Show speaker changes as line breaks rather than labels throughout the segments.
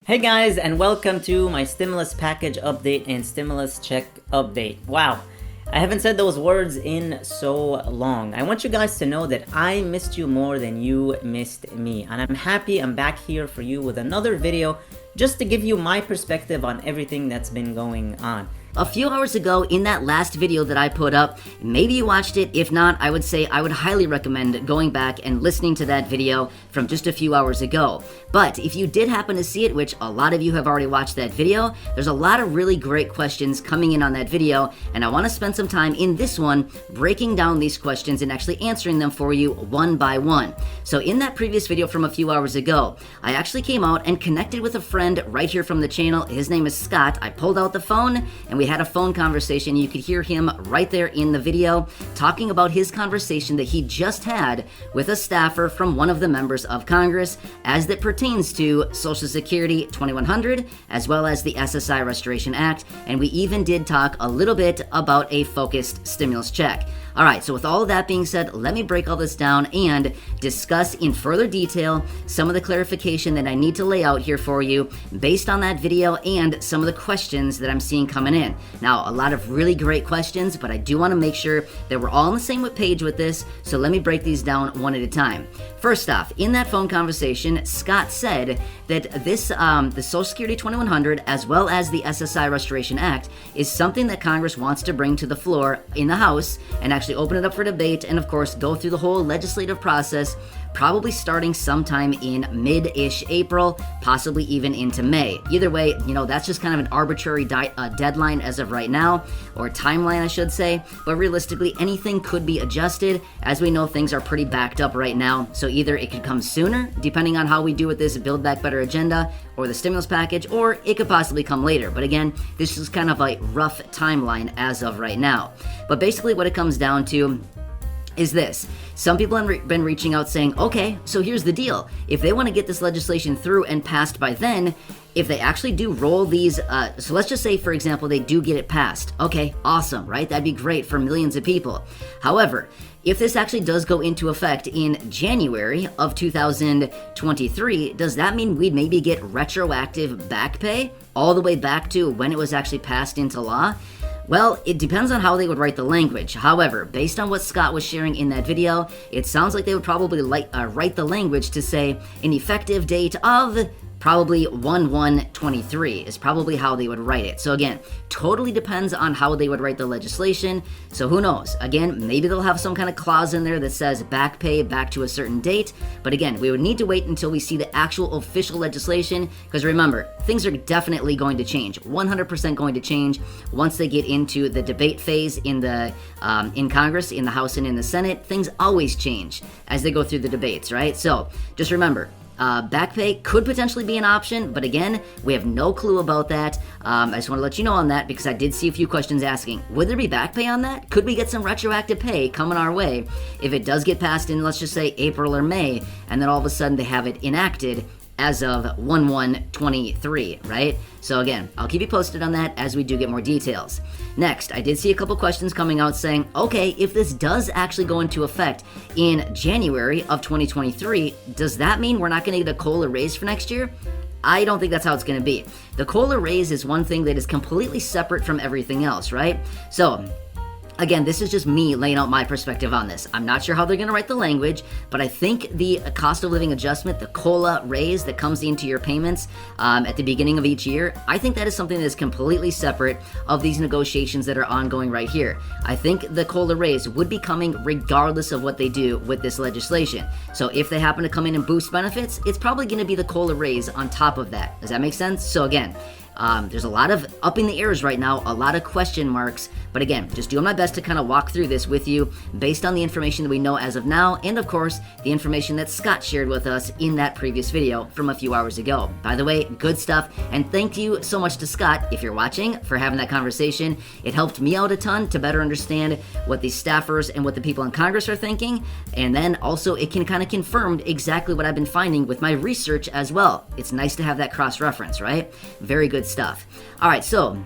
Hey guys, and welcome to my stimulus package update and stimulus check update. Wow, I haven't said those words in so long. I want you guys to know that I missed you more than you missed me, and I'm happy I'm back here for you with another video just to give you my perspective on everything that's been going on.
A few hours ago in that last video that I put up, maybe you watched it. If not, I would say I would highly recommend going back and listening to that video from just a few hours ago. But if you did happen to see it, which a lot of you have already watched that video, there's a lot of really great questions coming in on that video, and I want to spend some time in this one breaking down these questions and actually answering them for you one by one. So in that previous video from a few hours ago, I actually came out and connected with a friend right here from the channel. His name is Scott. I pulled out the phone and we had a phone conversation. You could hear him right there in the video talking about his conversation that he just had with a staffer from one of the members of Congress as that pertains to Social Security 2100 as well as the SSI Restoration Act, and we even did talk a little bit about a focused stimulus check. All right, so with all of that being said, let me break all this down and discuss in further detail some of the clarification that I need to lay out here for you based on that video and some of the questions that I'm seeing coming in. Now, a lot of really great questions, but I do want to make sure that we're all on the same page with this, so let me break these down one at a time. First off, in that phone conversation, Scott said that this, the Social Security 2100 as well as the SSI Restoration Act is something that Congress wants to bring to the floor in the House and actually open it up for debate and, of course, go through the whole legislative process, probably starting sometime in mid-ish April, possibly even into May. Either way, you know, that's just kind of an arbitrary deadline as of right now, or timeline, I should say, but realistically, anything could be adjusted. As we know, things are pretty backed up right now, so either it could come sooner, depending on how we do with this Build Back Better agenda, or the stimulus package, or it could possibly come later. But again, this is kind of a rough timeline as of right now. But basically what it comes down to is this. Some people have been reaching out saying, okay, so here's the deal. If they want to get this legislation through and passed by then, if they actually do roll these, so let's just say, for example, they do get it passed. Okay, awesome, right? That'd be great for millions of people. However, if this actually does go into effect in January of 2023, does that mean we'd maybe get retroactive back pay all the way back to when it was actually passed into law? Well, it depends on how they would write the language. However, based on what Scott was sharing in that video, it sounds like they would probably write the language to say an effective date of probably 1/1/23 is probably how they would write it. So again, totally depends on how they would write the legislation. So who knows? Again, maybe they'll have some kind of clause in there that says back pay back to a certain date. But again, we would need to wait until we see the actual official legislation, because remember, things are definitely going to change, 100% going to change once they get into the debate phase in the in Congress, in the House and in the Senate. Things always change as they go through the debates, right? So just remember, back pay could potentially be an option, but again, we have no clue about that. I just want to let you know on that because I did see a few questions asking, would there be back pay on that? Could we get some retroactive pay coming our way if it does get passed in, let's just say, April or May, and then all of a sudden they have it enacted as of 1/1/23, right? So again, I'll keep you posted on that as we do get more details. Next, I did see a couple questions coming out saying, okay, if this does actually go into effect in January of 2023, does that mean we're not going to get a COLA raise for next year? I don't think that's how it's going to be. The COLA raise is one thing that is completely separate from everything else, right? So again, this is just me laying out my perspective on this. I'm not sure how they're going to write the language, but I think the cost of living adjustment, the COLA raise that comes into your payments at the beginning of each year, I think that is something that is completely separate of these negotiations that are ongoing right here. I think the COLA raise would be coming regardless of what they do with this legislation. So if they happen to come in and boost benefits, it's probably going to be the COLA raise on top of that. Does that make sense? So again, there's a lot of up in the airs right now, a lot of question marks, but again, just doing my best to kind of walk through this with you based on the information that we know as of now, and of course, the information that Scott shared with us in that previous video from a few hours ago. By the way, good stuff, and thank you so much to Scott, if you're watching, for having that conversation. It helped me out a ton to better understand what the staffers and what the people in Congress are thinking, and then also it can kind of confirm exactly what I've been finding with my research as well. It's nice to have that cross-reference, right? Very good stuff. All right, so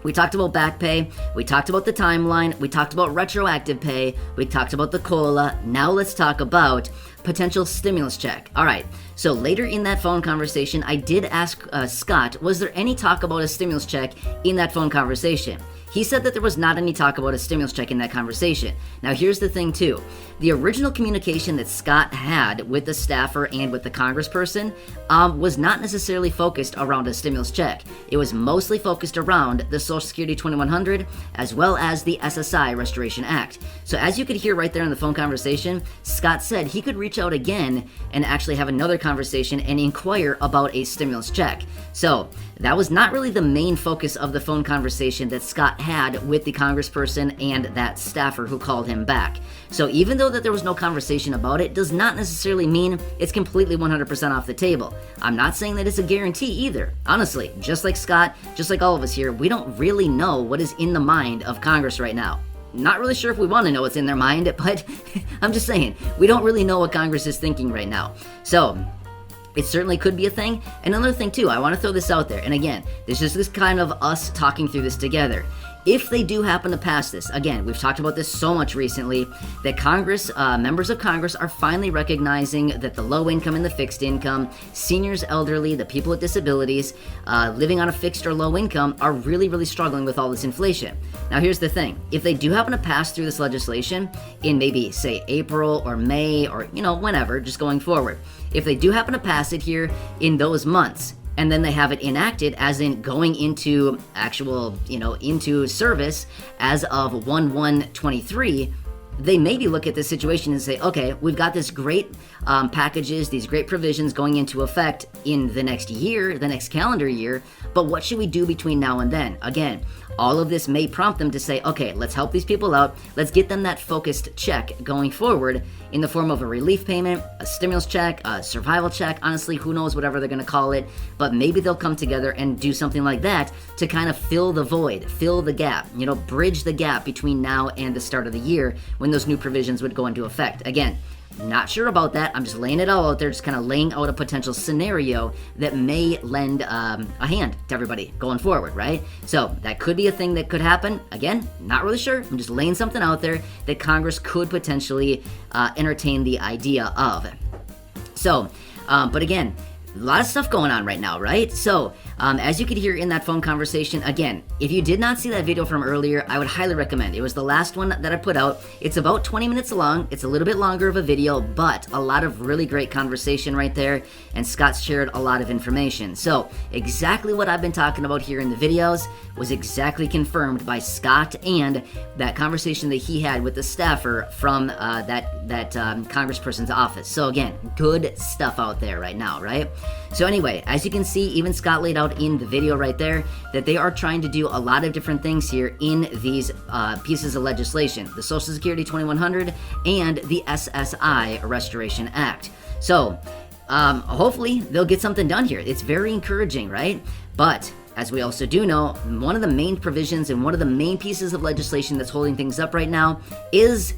we talked about back pay, we talked about the timeline, we talked about retroactive pay, we talked about the COLA. Now let's talk about potential stimulus check. All right, so later in that phone conversation, I did ask Scott, was there any talk about a stimulus check in that phone conversation? He said that there was not any talk about a stimulus check in that conversation. Now, here's the thing, too. The original communication that Scott had with the staffer and with the congressperson was not necessarily focused around a stimulus check. It was mostly focused around the Social Security 2100 as well as the SSI Restoration Act. So as you could hear right there in the phone conversation, Scott said he could reach out again and actually have another conversation and inquire about a stimulus check. So that was not really the main focus of the phone conversation that Scott had with the congressperson and that staffer who called him back. So even though that there was no conversation about it, does not necessarily mean it's completely 100% off the table. I'm not saying that it's a guarantee either. Honestly, just like Scott, just like all of us here, we don't really know what is in the mind of Congress right now. Not really sure if we want to know what's in their mind, but I'm just saying, we don't really know what Congress is thinking right now. So it certainly could be a thing. And another thing too, I want to throw this out there. And again, this is this kind of us talking through this together. If they do happen to pass this, again, we've talked about this so much recently, that Congress, members of Congress are finally recognizing that the low income and the fixed income, seniors, elderly, the people with disabilities, living on a fixed or low income are really, really struggling with all this inflation. Now, here's the thing. If they do happen to pass through this legislation in maybe, say, April or May or, whenever, just going forward, if they do happen to pass it here in those months, and then they have it enacted as in going into actual, into service as of 1/1/23, they maybe look at this situation and say, okay, we've got this great packages, these great provisions going into effect in the next year, the next calendar year, but what should we do between now and then? Again, all of this may prompt them to say, okay, let's help these people out. Let's get them that focused check going forward in the form of a relief payment, a stimulus check, a survival check. Honestly, who knows, whatever they're going to call it. But maybe they'll come together and do something like that to kind of fill the void, fill the gap, bridge the gap between now and the start of the year when those new provisions would go into effect. Again, not sure about that. I'm just laying it all out there, just kind of laying out a potential scenario that may lend a hand to everybody going forward, right? So that could be a thing that could happen. Again, not really sure. I'm just laying something out there that Congress could potentially entertain the idea of. So, but again, a lot of stuff going on right now, right? So, as you could hear in that phone conversation, again, if you did not see that video from earlier, I would highly recommend. It was the last one that I put out. It's about 20 minutes long. It's a little bit longer of a video, but a lot of really great conversation right there, and Scott shared a lot of information. So, exactly what I've been talking about here in the videos was exactly confirmed by Scott and that conversation that he had with the staffer from that congressperson's office. So again, good stuff out there right now, right? So anyway, as you can see, even Scott laid out in the video right there that they are trying to do a lot of different things here in these pieces of legislation, the Social Security 2100 and the SSI Restoration Act. So hopefully they'll get something done here. It's very encouraging, right? But as we also do know, one of the main provisions and one of the main pieces of legislation that's holding things up right now is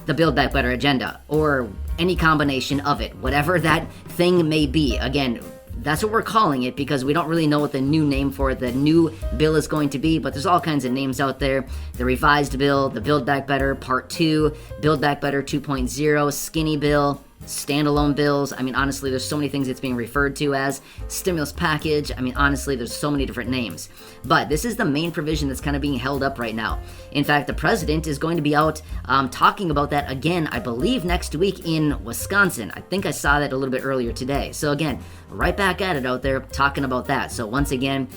the Build Back Better agenda, or any combination of it, whatever that thing may be. Again, that's what we're calling it because we don't really know what the new name for the new bill is going to be, but there's all kinds of names out there. The revised bill, the Build Back Better Part 2, Build Back Better 2.0, skinny bill, standalone bills. I mean, honestly, there's so many things it's being referred to as. Stimulus package. I mean, honestly, there's so many different names. But this is the main provision that's kind of being held up right now. In fact, the president is going to be out talking about that again, I believe, next week in Wisconsin. I think I saw that a little bit earlier today. So again, right back at it out there talking about that. So once again,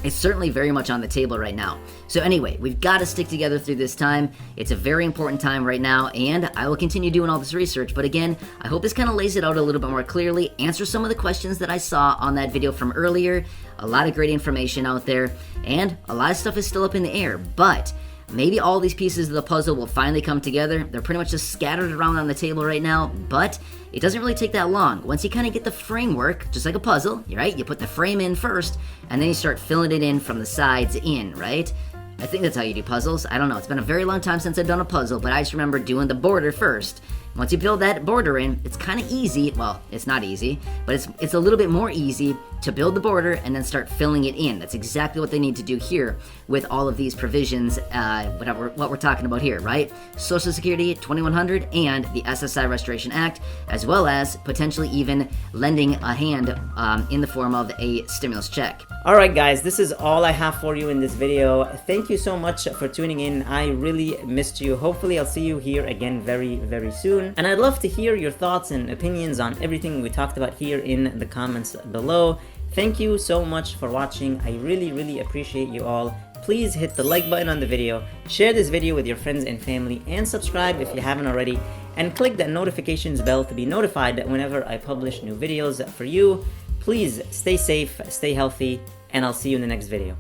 it's certainly very much on the table right now. So anyway, we've got to stick together through this time. It's a very important time right now, and I will continue doing all this research. But again, I hope this kind of lays it out a little bit more clearly, answer some of the questions that I saw on that video from earlier. A lot of great information out there, and a lot of stuff is still up in the air. But maybe all these pieces of the puzzle will finally come together. They're pretty much just scattered around on the table right now, but it doesn't really take that long. Once you kind of get the framework, just like a puzzle, right? You put the frame in first, and then you start filling it in from the sides in, right? I think that's how you do puzzles. I don't know. It's been a very long time since I've done a puzzle, but I just remember doing the border first. Once you build that border in, it's kind of easy. Well, it's not easy, but it's a little bit more easy to build the border and then start filling it in. That's exactly what they need to do here with all of these provisions, what we're talking about here, right? Social Security 2100 and the SSI Restoration Act, as well as potentially even lending a hand in the form of a stimulus check.
Alright guys, this is all I have for you in this video. Thank you so much for tuning in. I really missed you. Hopefully I'll see you here again very, very soon. And I'd love to hear your thoughts and opinions on everything we talked about here in the comments below. Thank you so much for watching. I really appreciate you all. Please hit the like button on the video, share this video with your friends and family, and subscribe if you haven't already, and click that notifications bell to be notified whenever I publish new videos for you. Please stay safe, stay healthy, and I'll see you in the next video.